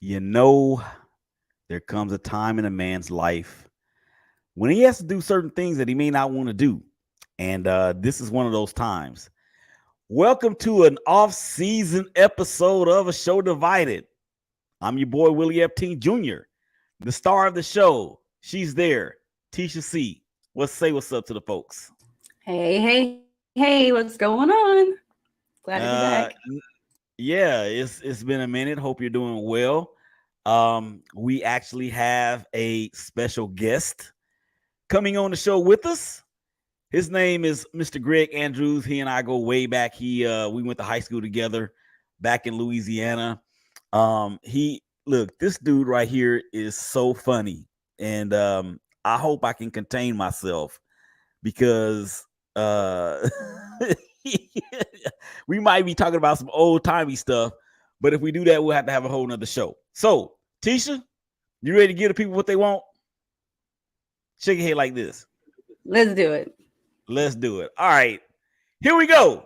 You know, there comes a time in a man's life when he has to do certain things that he may not want to do. And this is one of those times. Welcome to an off-season episode of A Show Divided. I'm your boy, Willie Epteen Jr., the star of the show. She's there, Teshia C. What's up to the folks? Hey, what's going on? Glad to be Uh, back. yeah, it's been a minute. Hope you're doing well. We actually have a special guest coming on the show with us. His name is Mr. Greg Andrews. He and I go way back. We went to high school together back in Louisiana. This dude right here is so funny, and I hope I can contain myself because we might be talking about some old timey stuff. But if we do that, we'll have to have a whole nother show. So, Teshia, you ready to give the people what they want? Shake your head like this. Let's do it. Let's do it. All right. Here we go.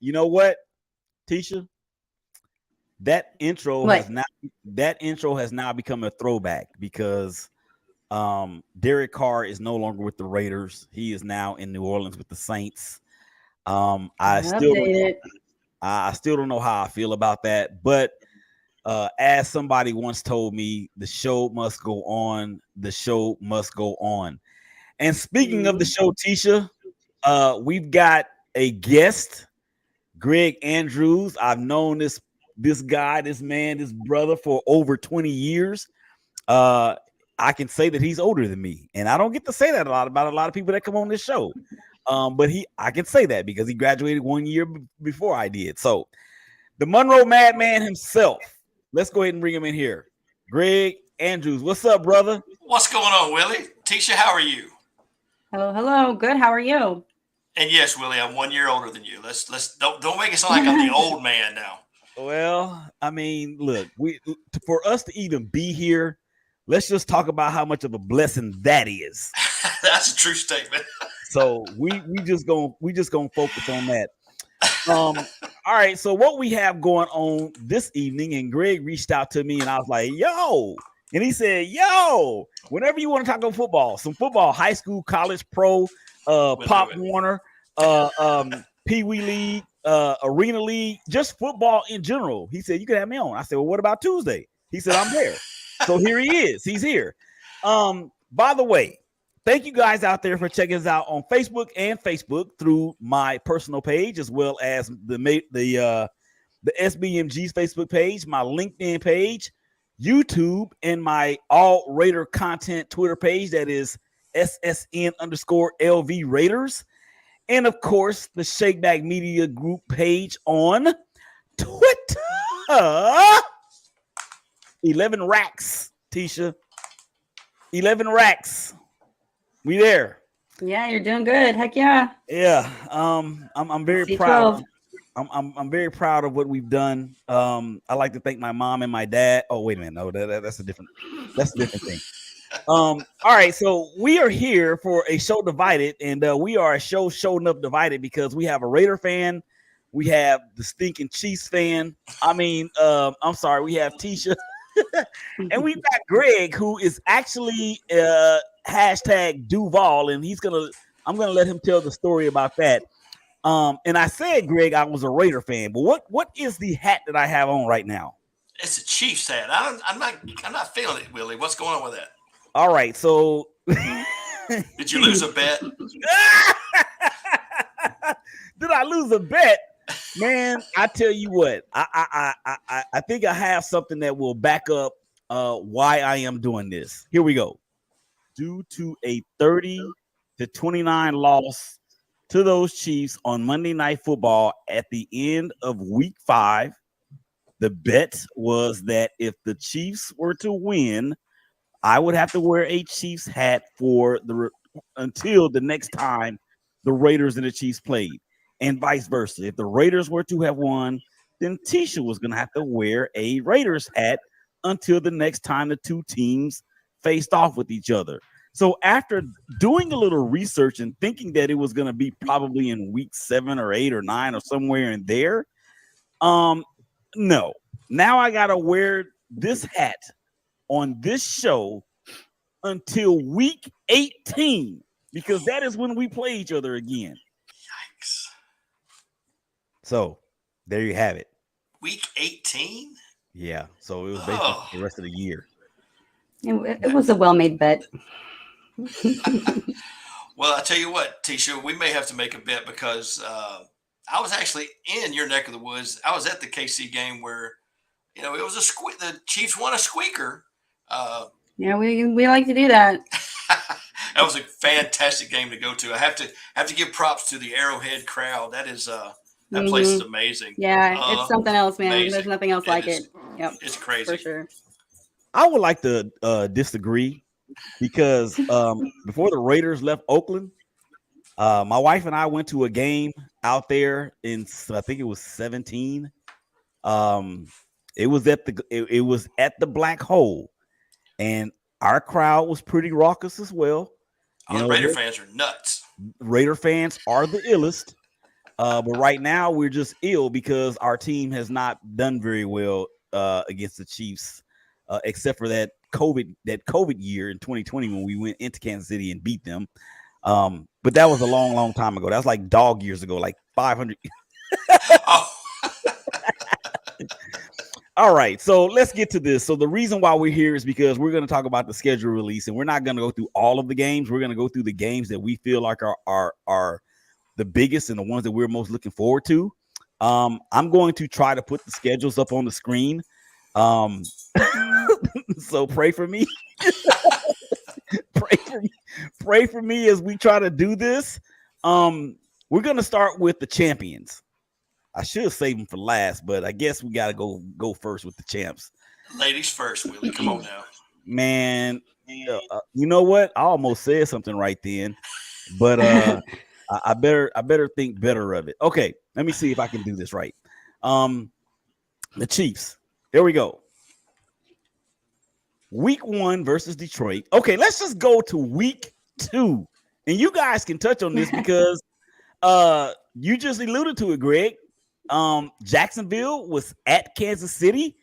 You know what, Teshia? That intro has now become a throwback because Derek Carr is no longer with the Raiders. He is now in New Orleans with the Saints. I still don't know how I feel about that, but as somebody once told me, the show must go on. The show must go on. And speaking of the show, Teshia, we've got a guest, Greg Andrews. I've known this guy, this brother for over 20 years. I can say that he's older than me, and I don't get to say that about a lot of people that come on this show. But I can say that because he graduated 1 year before I did. So the Monroe Madman himself. Let's go ahead and bring him in here. Greg Andrews, what's up, brother? What's going on, Willie? Teshia, how are you? Hello. Good. How are you? And yes, Willie, I'm 1 year older than you. Let's don't make it sound like I'm the old man now. Well, I mean, look, for us to even be here, let's just talk about how much of a blessing that is. That's a true statement. So we just gonna focus on that. All right. So what we have going on this evening, and Greg reached out to me, and I was like, "Yo," and he said, "Yo, whenever you want to talk about football, some football, high school, college, pro, Pop Warner, Pee Wee League, Arena League, just football in general." He said, "You can have me on." I said, "Well, what about Tuesday?" He said, "I'm there." So here he is. He's here. By the way, thank you guys out there for checking us out on Facebook through my personal page, as well as the SBMG's Facebook page, my LinkedIn page, YouTube, and my All Raider Content Twitter page. That is SSN_LV Raiders. And of course, the Shakeback Media Group page on Twitter. 11 racks, Teshia. 11 racks. We there. Yeah, you're doing good. Heck yeah. Yeah. I'm very proud. I'm very proud of what we've done. I like to thank my mom and my dad. Oh, wait a minute. No, that's a different thing. All right, so we are here for a show divided, and we are a show showing up divided because we have a Raider fan, we have the stinking Chiefs fan. I mean, I'm sorry, we have Teshia, and we've got Greg, who is actually hashtag Duval, and I'm gonna let him tell the story about that. And I said, Greg, I was a Raider fan, but what is the hat that I have on right now? It's a Chiefs hat. I'm not feeling it, Willie. What's going on with that? All right, so did you lose a bet? Did I lose a bet? Man, I tell you what, I think I have something that will back up why I am doing this. Here we go. due to a 30-29 loss to those Chiefs on Monday Night Football at the end of Week 5. The bet was that if the Chiefs were to win, I would have to wear a Chiefs hat for until the next time the Raiders and the Chiefs played, and vice versa. If the Raiders were to have won, then Teshia was going to have to wear a Raiders hat until the next time the two teams faced off with each other. So after doing a little research and thinking that it was going to be probably in week 7 or 8 or 9 or somewhere in there, no. Now I got to wear this hat on this show until week 18 because that is when we play each other again. Yikes. So there you have it. Week 18? Yeah. So it was basically the rest of the year. It was a well-made bet. Well, I tell you what, Teshia, we may have to make a bet because I was actually in your neck of the woods. I was at the KC game where, it was the Chiefs won a squeaker. Yeah, we like to do that. That was a fantastic game to go to. I have to give props to the Arrowhead crowd. That is that place is amazing. Yeah, it's something else, man. Amazing. There's nothing else like it. Yep, it's crazy for sure. I would like to disagree because before the Raiders left Oakland, my wife and I went to a game out there in I think it was 17. It was at the Black Hole, and our crowd was pretty raucous as well. Raider fans are nuts. Raider fans are the illest. But right now we're just ill because our team has not done very well against the Chiefs, except for that COVID year in 2020 when we went into Kansas City and beat them. But that was a long, long time ago. That was like dog years ago, like 500. Oh. All right, so let's get to this. So the reason why we're here is because we're going to talk about the schedule release, and we're not going to go through all of the games. We're going to go through the games that we feel like are the biggest and the ones that we're most looking forward to. I'm going to try to put the schedules up on the screen. So pray for me. Pray for me as we try to do this. We're going to start with the champions. I should save them for last, but I guess we got to go first with the champs. Ladies first, Willie. Come on now. Man, you know what? I almost said something right then, but I better think better of it. Okay, let me see if I can do this right. The Chiefs. There we go. Week 1 versus Detroit. Okay, let's just go to week 2. And you guys can touch on this because you just alluded to it, Greg. Jacksonville was at Kansas City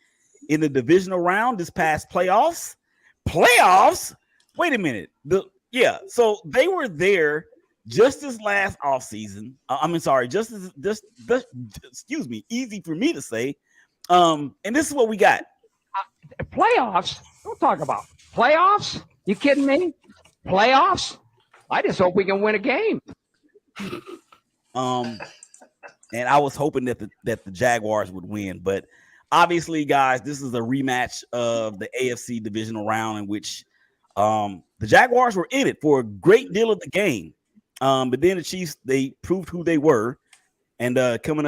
in the divisional round this past playoffs. Wait a minute. So they were there just as last offseason. Excuse me, easy for me to say. And this is what we got. Playoffs? Don't talk about playoffs. You kidding me? Playoffs? I just hope we can win a game. And I was hoping that the Jaguars would win, but obviously, guys, this is a rematch of the AFC divisional round in which the Jaguars were in it for a great deal of the game. But then the Chiefs, they proved who they were, and came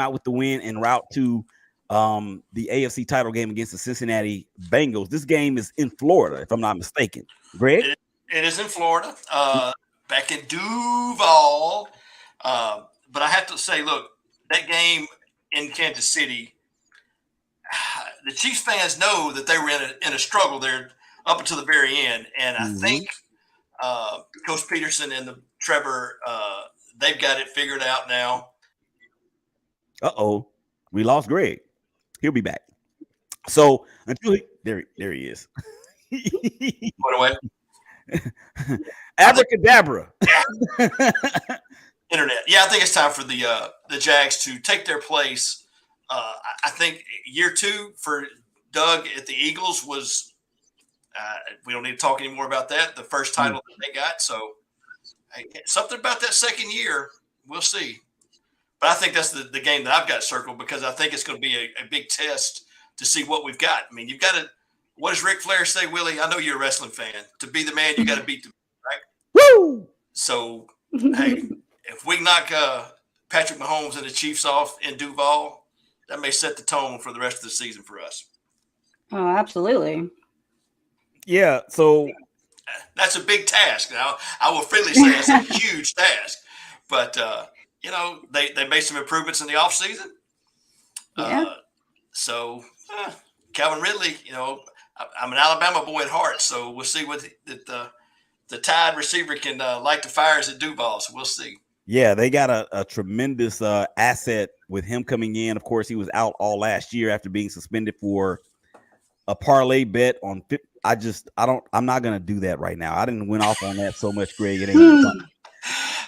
out with the win en route to the AFC title game against the Cincinnati Bengals. This game is in Florida, if I'm not mistaken. Greg? It is in Florida, back in Duval. But I have to say, look, that game in Kansas City, the Chiefs fans know that they were in a struggle there up until the very end. And I think Coach Peterson and the Trevor, they've got it figured out now. Uh-oh. We lost Greg. He'll be back. So until there he is. What away? Abracadabra. Internet. Yeah, I think it's time for the Jags to take their place. I think year 2 for Doug at the Eagles was we don't need to talk anymore about that. The first title that they got. So something about that second year, we'll see. But I think that's the game that I've got circled because I think it's going to be a big test to see what we've got. I mean, you've got what does Ric Flair say, Willie? I know you're a wrestling fan. To be the man, you got to beat the man, right? Woo! So, hey, if we knock Patrick Mahomes and the Chiefs off in Duval, that may set the tone for the rest of the season for us. Oh, absolutely. Yeah, so that's a big task. Now, I will freely say it's a huge task, but they made some improvements in the offseason. Yeah. So Calvin Ridley, I'm an Alabama boy at heart, so we'll see what the Tide receiver can light the fires at Duval. So we'll see. Yeah, they got a tremendous asset with him coming in. Of course, he was out all last year after being suspended for a parlay bet on. I'm not gonna do that right now. I didn't went off on that so much, Greg. It ain't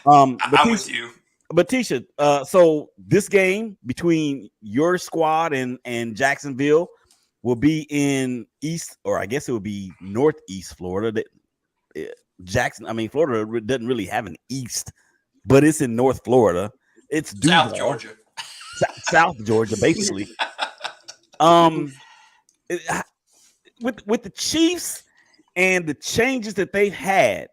fun. I'm with you. But Teshia, so this game between your squad and Jacksonville will be in East, or I guess it will be Northeast Florida. Florida doesn't really have an East, but it's in North Florida. It's South Georgia. South Georgia, basically. With the Chiefs and the changes that they've had,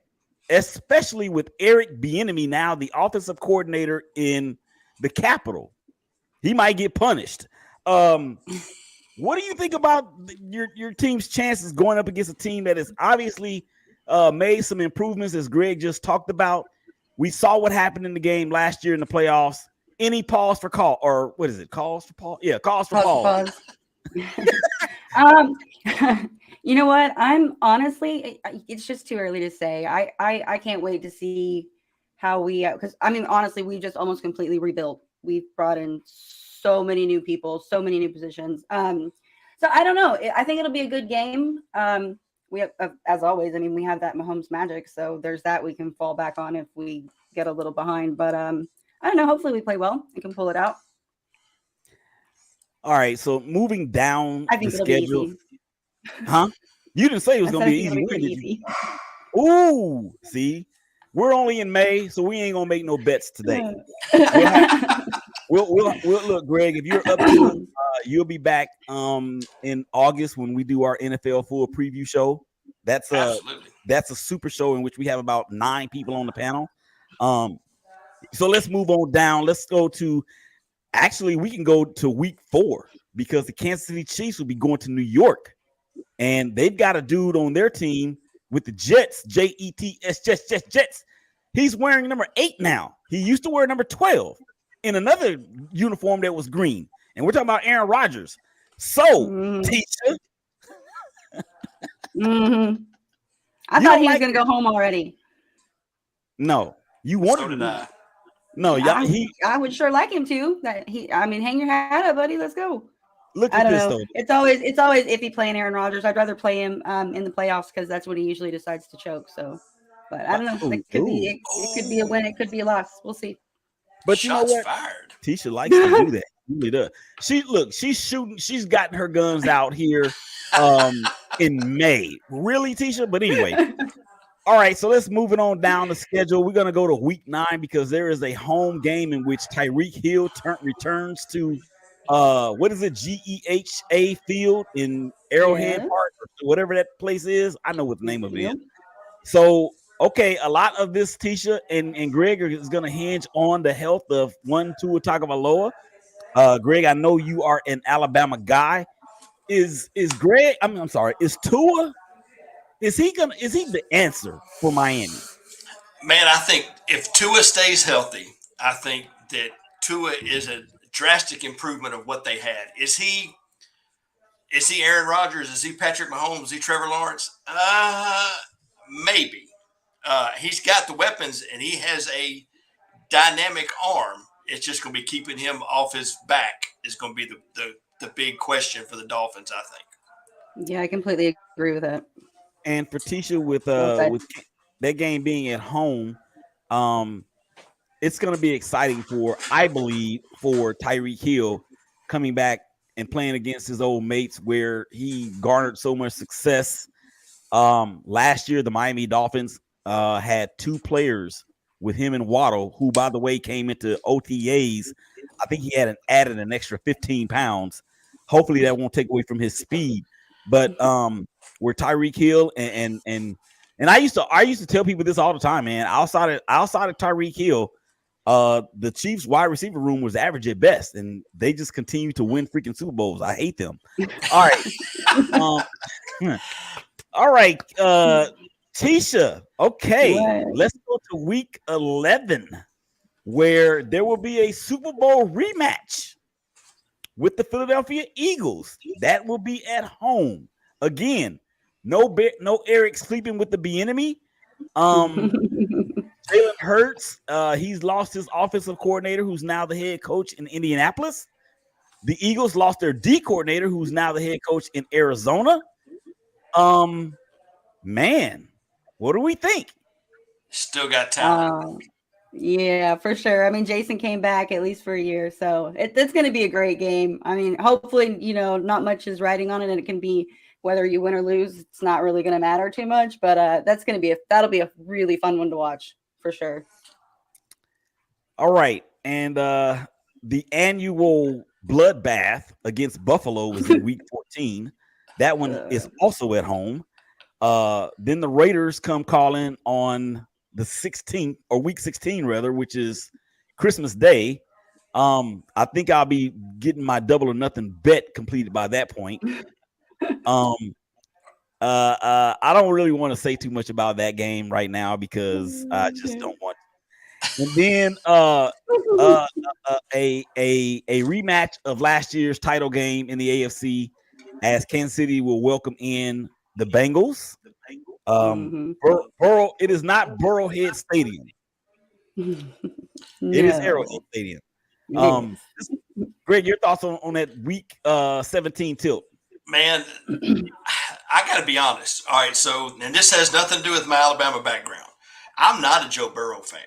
especially with Eric Bieniemy now the offensive coordinator in the Capitol, he might get punished. What do you think about your team's chances going up against a team that has obviously made some improvements, as Greg just talked about? We saw what happened in the game last year in the playoffs. Any pause for call, or what is it? Calls for Paul? Yeah, calls for Paul. You know what? I'm honestly, it's just too early to say. I can't wait to see how because honestly, we just almost completely rebuilt. We've brought in so many new people, so many new positions. So I don't know. I think it'll be a good game. We have, as always, we have that Mahomes magic. So there's that we can fall back on if we get a little behind. But I don't know. Hopefully we play well and can pull it out. All right. So moving down I think the it'll schedule. be easy. Huh? You didn't say it was going to be easy. Easy. Ooh, see, we're only in May, so we ain't gonna make no bets today. We'll look, Greg. If you're up to it, you'll be back in August when we do our NFL full preview show. That's a super show in which we have about 9 people on the panel. So let's move on down. Let's go to. Actually, we can go to week 4 because the Kansas City Chiefs will be going to New York. And they've got a dude on their team with the Jets, Jets, Jets. He's wearing number 8 now. He used to wear number 12 in another uniform that was green. And we're talking about Aaron Rodgers. So, Teshia. I thought he was going to go home already. No. You wanted to. No, I would sure like him to. Hang your hat up, buddy. Let's go. Look at this, though. It's always iffy playing Aaron Rodgers. I'd rather play him in the playoffs because that's when he usually decides to choke. So, but I don't know. It could be a win. It could be a loss. We'll see. But you know what? Fired. Teshia likes to do that. She really does. She's shooting. She's gotten her guns out here in May. Really, Teshia? But anyway. All right, so let's move it on down the schedule. We're going to go to week 9 because there is a home game in which Tyreek Hill returns to what is it? GEHA Field in Arrowhead Park, or whatever that place is. I know what the name of it is. So, okay, a lot of this, Teshia and Greg, is going to hinge on the health of Tua Tagovailoa. Greg, I know you are an Alabama guy. Is Greg? I'm sorry. Is Tua? Is he the answer for Miami? Man, I think if Tua stays healthy, I think that Tua is a drastic improvement of what they had. Is he Aaron Rodgers? Is he Patrick Mahomes? Is he Trevor Lawrence? Maybe. He's got the weapons and he has a dynamic arm. It's just going to be keeping him off his back is going to be the big question for the Dolphins, I think. Yeah, I completely agree with that. And for Teshia, with that game being at home, it's going to be exciting I believe, for Tyreek Hill coming back and playing against his old mates where he garnered so much success. Last year, the Miami Dolphins had 2 players with him and Waddle, who, by the way, came into OTAs. I think he had added an extra 15 pounds. Hopefully that won't take away from his speed. but where Tyreek Hill and I used to tell people this all the time, man. Outside of Tyreek Hill, the Chiefs wide receiver room was average at best, and they just continue to win freaking Super Bowls. I hate them. All right. All right. Teshia. Okay. Let's go to week 11, where there will be a Super Bowl rematch with the Philadelphia Eagles. That will be at home. Again, no Eric sleeping with the Bieniemy. Jalen Hurts, he's lost his offensive coordinator, who's now the head coach in Indianapolis. The Eagles lost their D coordinator, who's now the head coach in Arizona. Man, what do we think? Still got talent. Yeah, for sure. I mean, Jason came back at least for a year, so it's going to be a great game. I mean, hopefully, not much is riding on it, and it can be whether you win or lose. It's not really going to matter too much, but that'll be a really fun one to watch for sure. All right, and the annual bloodbath against Buffalo was in week 14. That one is also at home. Then the Raiders come calling on the 16th or week 16 rather, which is Christmas Day. I think I'll be getting my double or nothing bet completed by that point. I don't really want to say too much about that game right now because I just don't want to. And then a rematch of last year's title game in the AFC, as Kansas City will welcome in the Bengals. Burrow, it is not Burrowhead Stadium. No. It is Arrowhead Stadium. Greg, your thoughts on that week 17 tilt? Man, I got to be honest. All right, and this has nothing to do with my Alabama background. I'm not a Joe Burrow fan.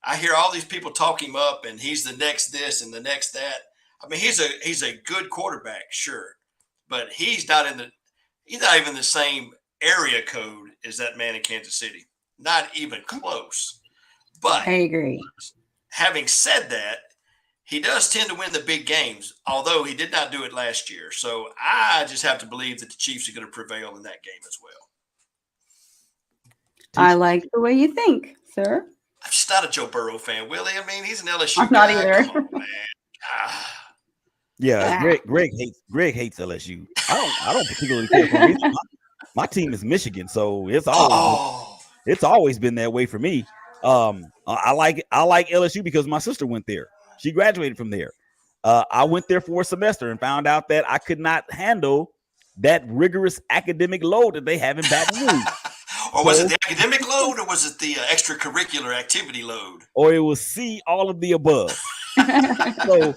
I hear all these people talk him up, and he's the next this and the next that. I mean, he's a good quarterback, sure, but he's not even the same area code as that man in Kansas City. Not even close. But I agree. Having said that, he does tend to win the big games, although he did not do it last year. So I just have to believe that the Chiefs are going to prevail in that game as well. I like the way you think, sir. I'm just not a Joe Burrow fan, Willie. I mean, he's an LSU I'm not either. Come on, man. Yeah, Greg hates LSU. I don't particularly care for me. My team is Michigan, so it's always been that way for me. I like LSU because my sister went there. She graduated from there. I went there for a semester and found out that I could not handle that rigorous academic load that they have in Baton Rouge. Or was it the academic load, or was it the extracurricular activity load? Or it was all of the above. So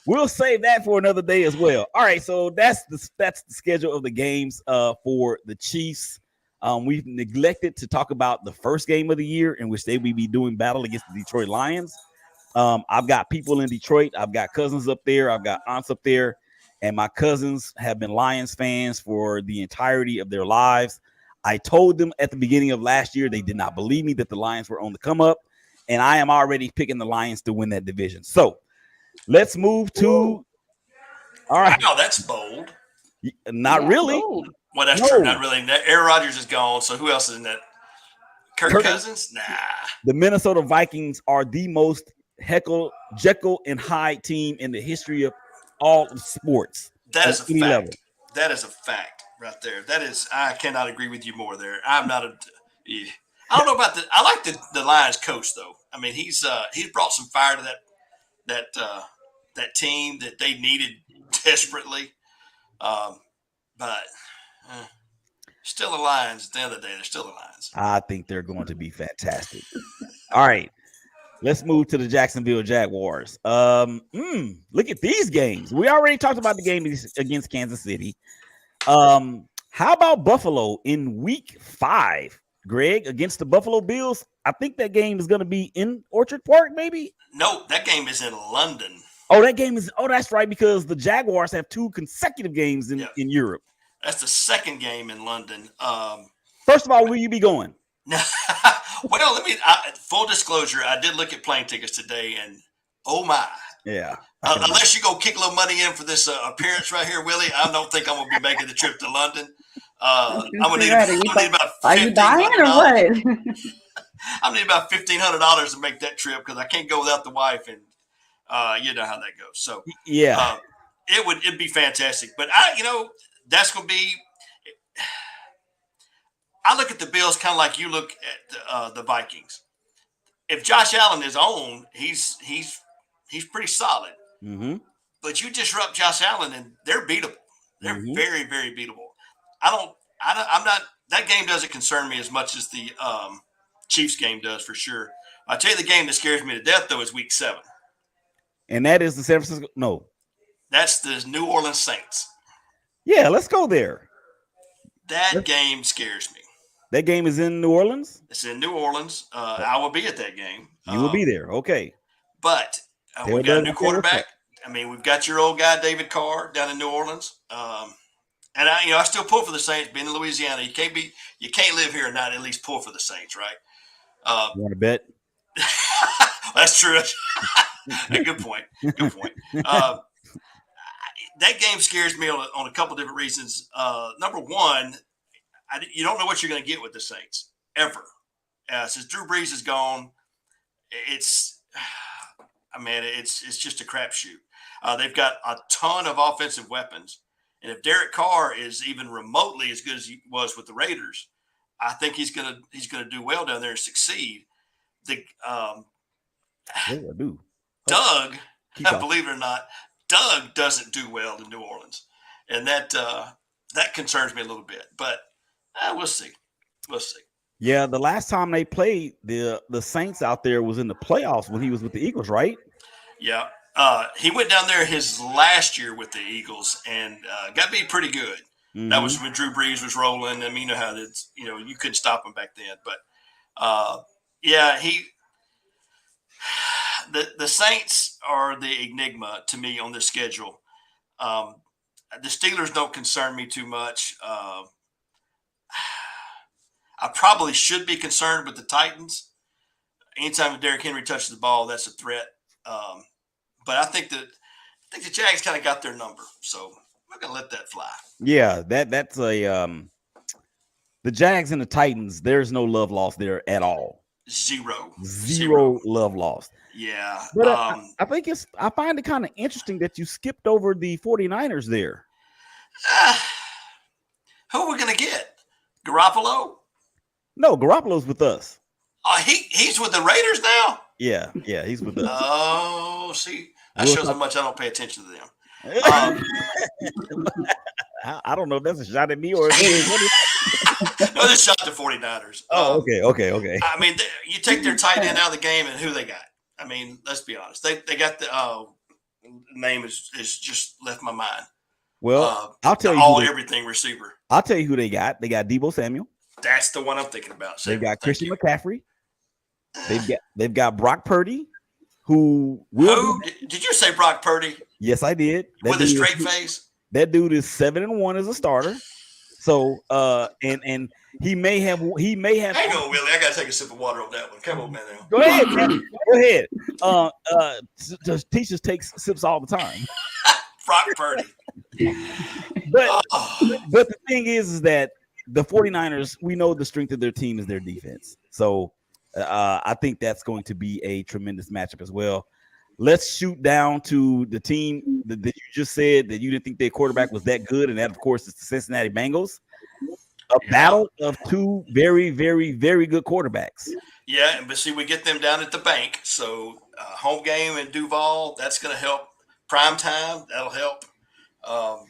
we'll save that for another day as well. All right, so that's the schedule of the games for the Chiefs. We've neglected to talk about the first game of the year in which they will be doing battle against the Detroit Lions. I've got people in Detroit. I've got cousins up there. I've got aunts up there. And my cousins have been Lions fans for the entirety of their lives. I told them at the beginning of last year, they did not believe me that the Lions were on the come up. And I am already picking the Lions to win that division. So let's move to. All right. Wow, that's bold. Not really. Bold. Well, that's true. Not really. Aaron Rodgers is gone. So who else is in that? Kirk Cousins? Nah. The Minnesota Vikings are the most Jekyll and Hyde team in the history of all of sports. That is a fact. Level. That is a fact right there. I cannot agree with you more there. I'm not I don't know about I like the Lions coach though. I mean, he's brought some fire to that team that they needed desperately. But still the Lions. At the end of the day, they're still the Lions. I think they're going to be fantastic. All right. Let's move to the Jacksonville Jaguars. Look at these games. We already talked about the game against Kansas City. How about Buffalo in week 5, Greg, against the Buffalo Bills? I think that game is going to be in Orchard Park, maybe? No, that game is in London. That's right, because the Jaguars have 2 consecutive games in Europe. That's the second game in London. First of all, will you be going? Well, full disclosure, I did look at plane tickets today, and oh my. Yeah. Unless you go kick a little money in for this appearance right here, Willie, I don't think I'm going to be making the trip to London. I'm going to need about Are you dying or what? I'm going to need about $1,500 to make that trip because I can't go without the wife, and you know how that goes. So yeah, it'd be fantastic. But that's going to be. I look at the Bills kind of like you look at the Vikings. If Josh Allen is on, he's pretty solid. Mm-hmm. But you disrupt Josh Allen, and they're beatable. They're very, very beatable. I'm not. That game doesn't concern me as much as the Chiefs game does for sure. I'll tell you the game that scares me to death though is Week 7, and that is the San Francisco. No, that's the New Orleans Saints. Yeah, let's go there. That game scares me. That game is in New Orleans? It's in New Orleans. I will be at that game. You will be there. Okay. But we've got a new quarterback. I mean, we've got your old guy, David Carr, down in New Orleans. And I still pull for the Saints being in Louisiana. You can't live here and not at least pull for the Saints, right? You want to bet? That's true. Good point. That game scares me on a couple different reasons. Number one, you don't know what you're going to get with the Saints ever. Since Drew Brees is gone, it's just a crapshoot. They've got a ton of offensive weapons, and if Derek Carr is even remotely as good as he was with the Raiders, I think he's gonna do well down there and succeed. Doug, believe it or not, Doug doesn't do well in New Orleans, and that concerns me a little bit. But we'll see. Yeah, the last time they played the Saints out there was in the playoffs when he was with the Eagles, right? Yeah. He went down there his last year with the Eagles and got to be pretty good. Mm-hmm. That was when Drew Brees was rolling. I mean, you know how it's, you couldn't stop him back then. But the Saints are the enigma to me on this schedule. The Steelers don't concern me too much. I probably should be concerned with the Titans. Anytime Derrick Henry touches the ball, that's a threat. But I think the Jags kind of got their number, so I'm gonna let that fly. Yeah, that's a the Jags and the Titans. There's no love lost there at all. Zero love lost. Yeah, but I think I find it kind of interesting that you skipped over the 49ers there. Who are we gonna get? Garoppolo? No, Garoppolo's with us. He's with the Raiders now? Yeah, he's with us. Oh, see, that shows how much I don't pay attention to them. I don't know if that's a shot at me or no, this shot to 49ers. Oh, okay. I mean, you take their tight end out of the game, and who they got? I mean, let's be honest. They got the name is just left my mind. Well, I'll tell you everything receiver. I'll tell you who they got. They got Deebo Samuel. That's the one I'm thinking about. They've got Christian McCaffrey. They've got Brock Purdy, who did you say Brock Purdy? Yes, I did. With a straight face. That dude is 7-1 as a starter. So and he may have. Hang on, Willie. I gotta take a sip of water on that one. Come on, man. Go ahead, man. Go ahead. Teachers take sips all the time. Brock Purdy. But the thing is that the 49ers, we know the strength of their team is their defense. So I think that's going to be a tremendous matchup as well. Let's shoot down to the team that you just said that you didn't think their quarterback was that good, and that, of course, is the Cincinnati Bengals. Battle of two very, very, very good quarterbacks. Yeah, but see, we get them down at the bank. So home game in Duval, that's going to help. Prime time, that'll help. I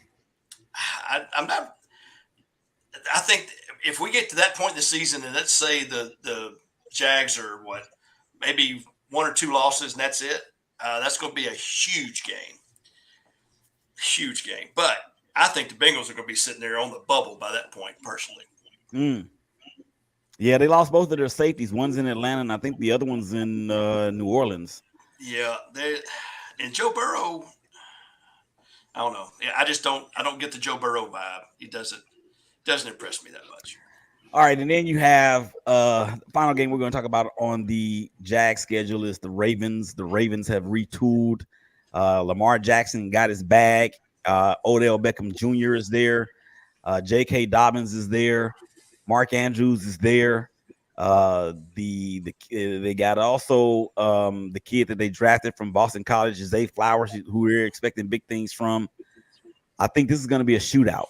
think if we get to that point in the season, and let's say the Jags are maybe 1 or 2 losses, and that's it. That's going to be a huge game. But I think the Bengals are going to be sitting there on the bubble by that point, personally. Yeah, they lost both of their safeties. One's in Atlanta, and I think the other one's in New Orleans. Yeah, and Joe Burrow, I don't know. I don't get the Joe Burrow vibe. He doesn't impress me that much. All right, and then you have the final game we're going to talk about on the Jag schedule is the Ravens. The Ravens have retooled Lamar Jackson got his bag. Odell Beckham Jr. is there. J.K. Dobbins is there. Mark Andrews is there. They got also the kid that they drafted from Boston College, Zay Flowers, who we're expecting big things from. I think this is going to be a shootout.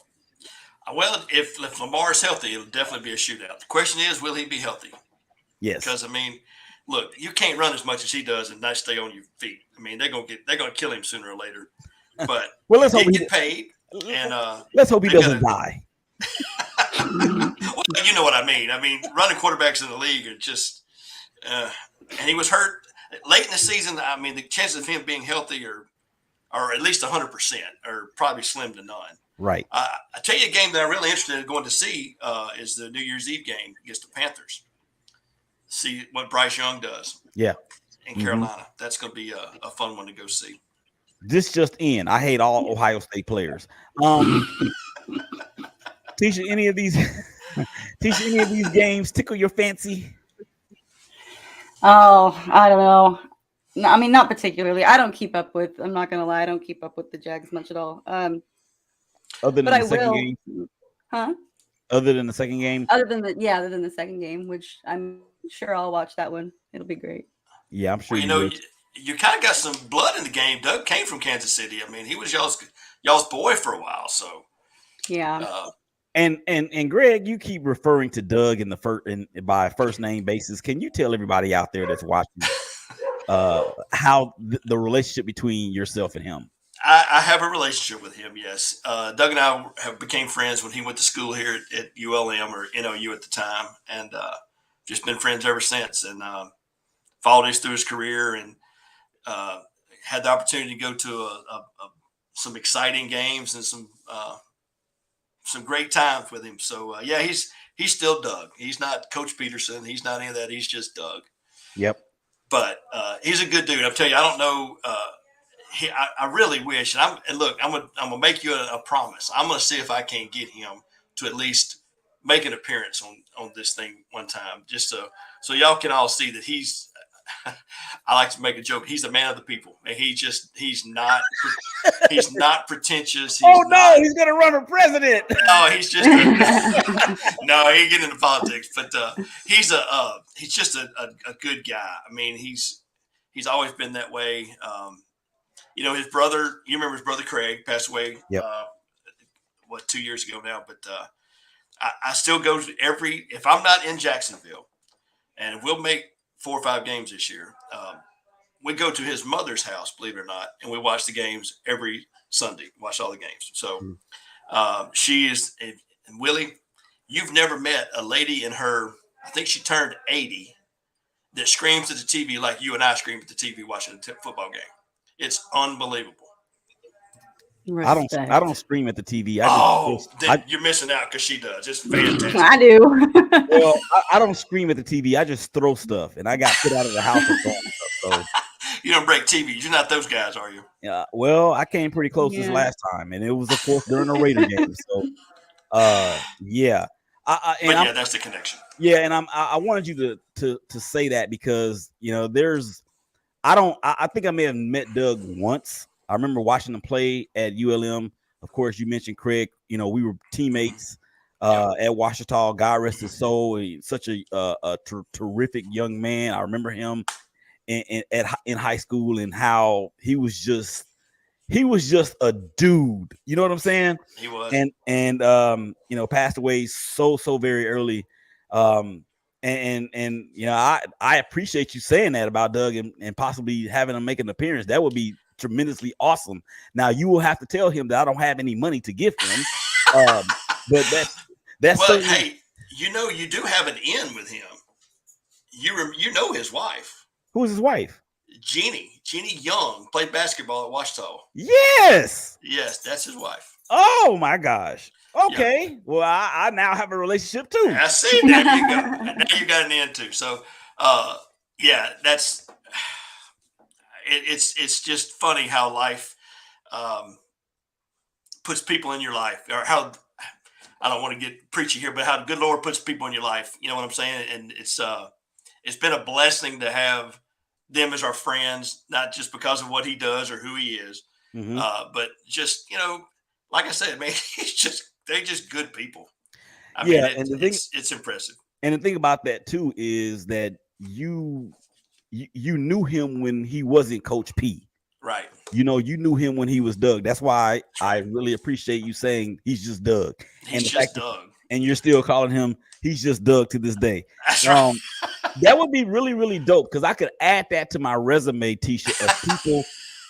Well, if Lamar's healthy, it'll definitely be a shootout. The question is, will he be healthy? Yes. Because I mean, look, you can't run as much as he does and not stay on your feet. I mean, they're gonna kill him sooner or later. But well, let's hope he get paid, and let's hope he doesn't die. Well, you know what I mean. I mean, running quarterbacks in the league are just, and he was hurt late in the season. I mean, the chances of him being healthy are at least 100%, or probably slim to none. Right. I tell you a game that I'm really interested in going to see is the New Year's Eve game against the Panthers. See what Bryce Young does. Yeah. In Carolina. That's going to be a fun one to go see. This just in. I hate all Ohio State players. Teshia, any of these games tickle your fancy? Oh, I don't know. No, I mean, not particularly. I don't keep up with. I'm not gonna lie. I don't keep up with the Jags much at all. Other than the second game, huh? Other than the second game, other than the second game, which I'm sure I'll watch that one. It'll be great. Yeah, I'm sure. Well, you kind of got some blood in the game. Doug came from Kansas City. I mean, he was y'all's boy for a while. So yeah. And Greg, you keep referring to Doug by first name basis. Can you tell everybody out there that's watching how the relationship between yourself and him? I have a relationship with him. Yes, Doug and I became friends when he went to school here at ULM or NOU at the time, and just been friends ever since. And followed us through his career, and had the opportunity to go to some exciting games and some great times with him. So yeah, he's still Doug. He's not Coach Peterson. He's not any of that. He's just Doug. Yep. But he's a good dude. I'll tell you, I don't know. I really wish. And look, I'm gonna make you a promise. I'm gonna see if I can get him to at least make an appearance on this thing one time, just so y'all can all see that he's. I like to make a joke. He's a man of the people, and he's not pretentious. He's gonna run for president. No, he's just no. He ain't getting into politics, but he's just a good guy. I mean, he's always been that way. His brother. You remember his brother Craig passed away. Yep. 2 years ago now? But I still go to if I'm not in Jacksonville, and we'll make 4 or 5 games this year. We go to his mother's house, believe it or not, and we watch the games every Sunday. Watch all the games. So she is, and Willie, you've never met a lady in her. I think she turned 80 that screams at the TV like you and I scream at the TV watching a football game. It's unbelievable. Respect. I don't scream at the TV. You're missing out because she does. It's fantastic. I do. Well, I don't scream at the TV. I just throw stuff, and I got put out of the house for throwing stuff. So you don't break TVs. You're not those guys, are you? Yeah. Well, I came pretty close this last time, and it was, of course, during the Raider game. So, yeah. That's the connection. Yeah, and I wanted you to say that because I think I may have met Doug once. I remember watching him play at ULM. Of course, you mentioned Craig. We were teammates at Ouachita. God rest his soul. He's such a terrific young man. I remember him in high school and how he was just a dude. You know what I'm saying? He was. And passed away so very early. And I appreciate you saying that about Doug and possibly having him make an appearance. That would be tremendously awesome. Now you will have to tell him that I don't have any money to give him. But that's well, hey, you do have an in with him. You know his wife. Who is his wife? Jeannie Young played basketball at Ouachita. Yes, that's his wife. Oh my gosh. Okay. Yeah. Well, I now have a relationship too. I see. There you go. Now you got an in too. So, that's. It's just funny how life puts people in your life, or how I don't want to get preachy here, but how the good Lord puts people in your life. You know what I'm saying? And it's been a blessing to have them as our friends, not just because of what he does or who he is, but just, like I said, man, they're just good people. I mean, it's impressive. And the thing about that too is that you knew him when he wasn't Coach P. Right. You knew him when he was Doug. That's why I really appreciate you saying he's just Doug. He's just Doug. And you're still calling him he's just Doug to this day. That's right. That would be really, really dope because I could add that to my resume, Teshia, of people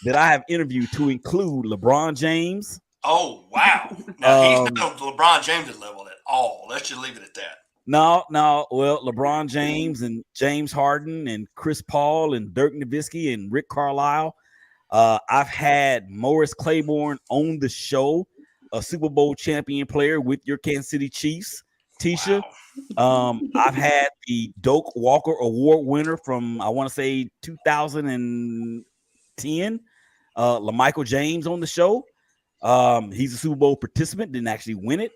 that I have interviewed to include LeBron James. Oh, wow. Now, he's not on LeBron James' level at all. Let's just leave it at that. No. Well, LeBron James and James Harden and Chris Paul and Dirk Nowitzki and Rick Carlisle. I've had Morris Claiborne on the show, a Super Bowl champion player with your Kansas City Chiefs, Teshia. Wow. I've had the Doak Walker Award winner from, I want to say 2010, LaMichael James on the show. He's a Super Bowl participant, didn't actually win it.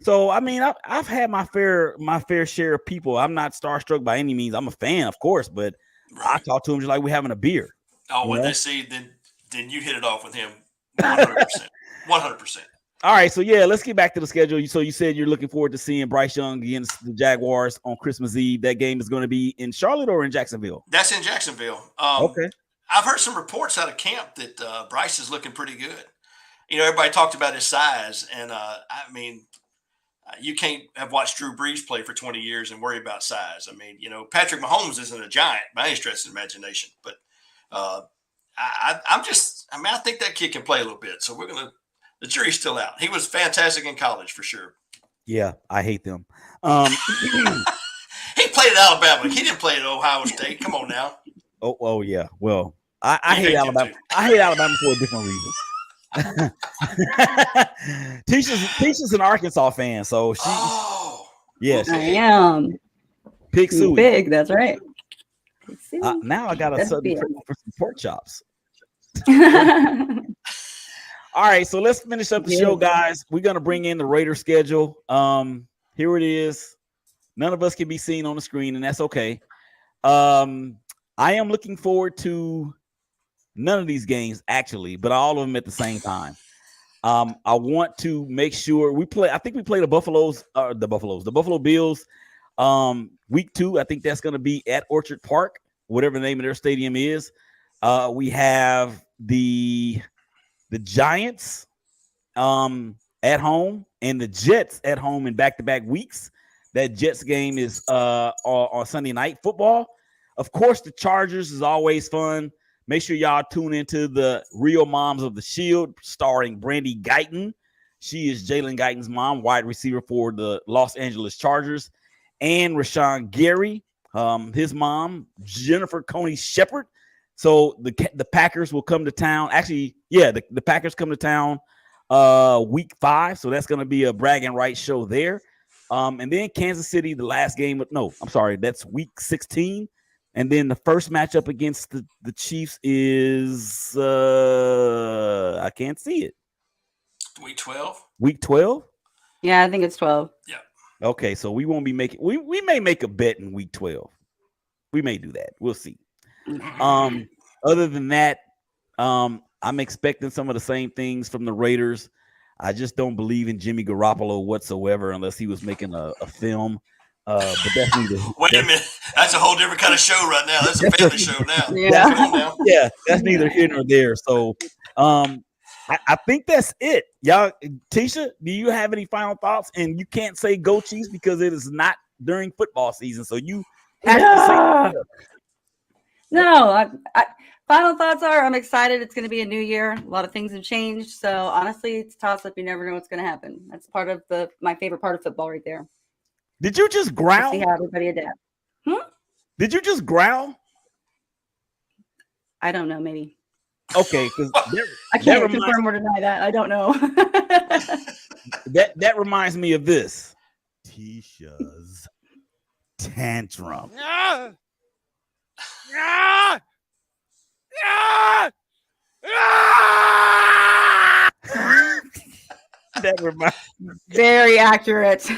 So, I mean, I've had my fair share of people. I'm not starstruck by any means. I'm a fan, of course, but I talk to him just like we're having a beer. Oh, when they see, then you hit it off with him 100%. 100%. All right, so yeah, let's get back to the schedule. So you said you're looking forward to seeing Bryce Young against the Jaguars on Christmas Eve. That game is going to be in Charlotte or in Jacksonville? That's in Jacksonville. Okay. I've heard some reports out of camp that Bryce is looking pretty good. Everybody talked about his size, and I mean, you can't have watched Drew Brees play for 20 years and worry about size. I mean, Patrick Mahomes isn't a giant by any stretch of the imagination, but I think that kid can play a little bit. So the jury's still out. He was fantastic in college for sure. Yeah, I hate them. He played at Alabama. He didn't play at Ohio State. Come on now. Oh yeah. Well, I hate Alabama. I hate Alabama for a different reason. Tisha's an Arkansas fan, so she. Yes, I am. Pig Suey. Big. That's right. Now I got a sudden craving for some pork chops. All right, so let's finish up the show, guys. We're gonna bring in the Raider schedule. Here it is. None of us can be seen on the screen, and that's okay. I am looking forward to none of these games actually, but all of them at the same time. I want to make sure we play. I think we play the Buffalo Bills. Week 2. I think that's going to be at Orchard Park, whatever the name of their stadium is. We have the Giants at home and the Jets at home in back-to-back weeks. That Jets game is on Sunday Night Football. Of course, the Chargers is always fun. Make sure y'all tune into the Real Moms of the Shield, starring Brandy Guyton. She is Jalen Guyton's mom, wide receiver for the Los Angeles Chargers, and Rashawn Gary, his mom, Jennifer Coney Shepherd. So the Packers will come to town. Actually, yeah, the Packers come to town week 5. So that's going to be a bragging rights show there. And then Kansas City, the last game. That's week 16. And then the first matchup against the Chiefs is I can't see it. Week 12. Week 12? Yeah, I think it's 12. Yeah. Okay, so we won't be making we may make a bet in week 12. We may do that. We'll see. Other than that, I'm expecting some of the same things from the Raiders. I just don't believe in Jimmy Garoppolo whatsoever unless he was making a film. But that's neither. Wait a minute. That's a whole different kind of show right now. That's a family show now. Yeah. Yeah, that's neither here nor there. So I think that's it. Y'all, Teshia, do you have any final thoughts? And you can't say go Chiefs because it is not during football season. So you have to say no. Final thoughts are I'm excited. It's going to be a new year. A lot of things have changed. So honestly, it's a toss up. You never know what's going to happen. That's part of my favorite part of football right there. Did you just growl? See how everybody adapts. Did you just growl? I don't know. Maybe. Okay, because I can't confirm or deny that. I don't know. that reminds me of this. Teshia's tantrum. That reminds me. Very accurate.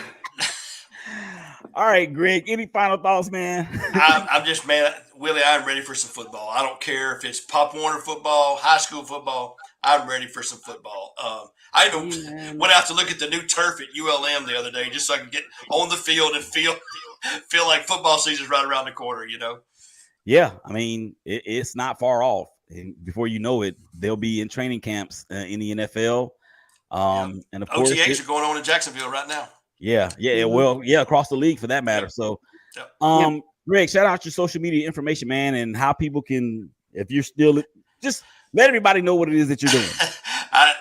All right, Greg. Any final thoughts, man? I'm just, man, Willie, I'm ready for some football. I don't care if it's Pop Warner football, high school football. I'm ready for some football. I even went out to look at the new turf at ULM the other day just so I could get on the field and feel like football season's right around the corner, you know? Yeah, I mean, it's not far off. And before you know it, they'll be in training camps in the NFL. And of course, OTAs are going on in Jacksonville right now. Yeah. Well, across the league for that matter. So, Greg, shout out your social media information, man, and how people can, if you're still, just let everybody know what it is that you're doing.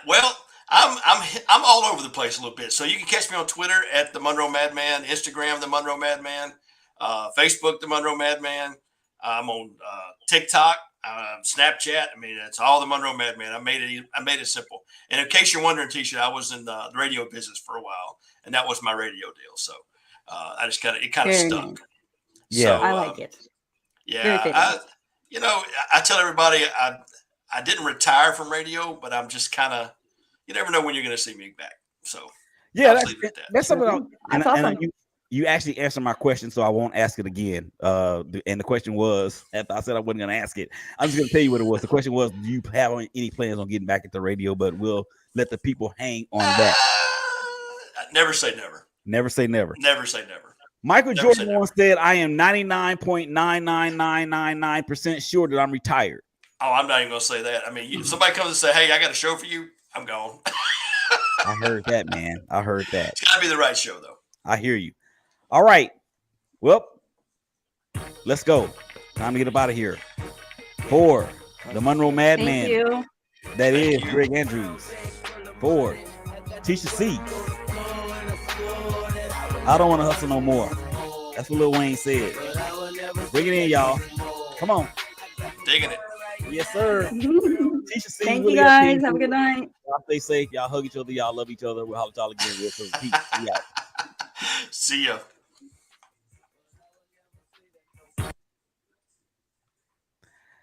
Well, I'm all over the place a little bit. So you can catch me on Twitter at the Monroe Madman, Instagram the Monroe Madman, Facebook the Monroe Madman. I'm on TikTok, Snapchat. I mean, it's all the Monroe Madman. I made it simple. And in case you're wondering, Teshia, I was in the radio business for a while, and that was my radio deal. So I just kind of stuck. Nice. Yeah, so, I like it. Yeah, I tell everybody I didn't retire from radio, but I'm just kind of, you never know when you're going to see me back. So yeah, that's something. That's awesome. You actually answered my question, so I won't ask it again. And the question was, after I said I wasn't going to ask it, I'm just going to tell you what it was. The question was, do you have any plans on getting back into radio? But we'll let the people hang on that. Never say never. Never say never. Never say never. Michael Jordan once said, I am 99.99999% sure that I'm retired. Oh, I'm not even going to say that. I mean, if somebody comes and say, hey, I got a show for you, I'm gone. I heard that, man. I heard that. It's got to be the right show, though. I hear you. All right. Well, let's go. Time to get up out of here. For the Monroe Madman, that is Greg Andrews. For Teshia C. I don't want to hustle no more. That's what Lil Wayne said. Bring it in, y'all. Come on. Digging it. Yes, sir. Teshia C. Thank you, guys. Have a good night. Y'all stay safe. Y'all hug each other. Y'all love each other. We'll holler at y'all again. Peace. See ya.